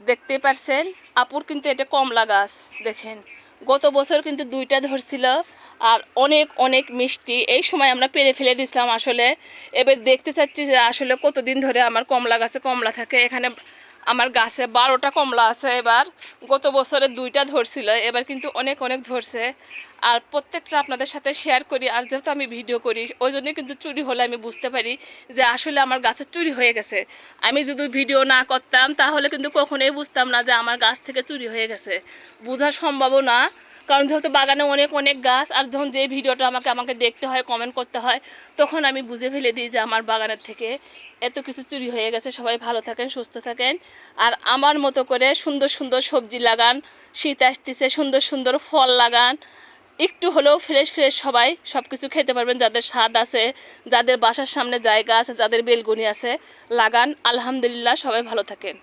দেখতে পারছেন আপুর কিন্তু এটা কমলা গাছ দেখেন, গত বছর কিন্তু 2টা ধরছিল আর অনেক অনেক মিষ্টি। এই সময় আমরা পেরে ফেলে দিয়েছিলাম আসলে। এবার দেখতে চাচ্ছি যে আসলে কতদিন ধরে আমার কমলা গাছে কমলা থাকে। এখানে আমার গাছে 12টা কমলা আছে। এবার গত বছরে 2টা ধরছিল, এবার কিন্তু অনেক অনেক ধরছে। আর প্রত্যেকটা আপনাদের সাথে শেয়ার করি, আর যেহেতু আমি ভিডিও করি ওই জন্যই কিন্তু চুরি হলে আমি বুঝতে পারি যে আসলে আমার গাছে চুরি হয়ে গেছে। আমি যদি ভিডিও না করতাম তাহলে কিন্তু কখনোই বুঝতাম না যে আমার গাছ থেকে চুরি হয়ে গেছে, বোঝা সম্ভব না। কারণ যেহেতু বাগানে অনেক অনেক গাছ, আর যখন যে ভিডিওটা আমাকে দেখতে হয়, কমেন্ট করতে হয়, তখন আমি বুঝে ফেলে দিই যে আমার বাগানের থেকে এত কিছু চুরি হয়ে গেছে। সবাই ভালো থাকেন, সুস্থ থাকেন, আর আমার মতো করে সুন্দর সুন্দর সবজি লাগান। শীত আসতেছে, সুন্দর সুন্দর ফল লাগান, একটু হলেও ফ্রেশ ফ্রেশ সবাই সব কিছু খেতে পারবেন। যাদের ছাদ আছে, যাদের বাসার সামনে জায়গা আছে, যাদের বেলকনি আছে, লাগান। আলহামদুলিল্লাহ, সবাই ভালো থাকেন।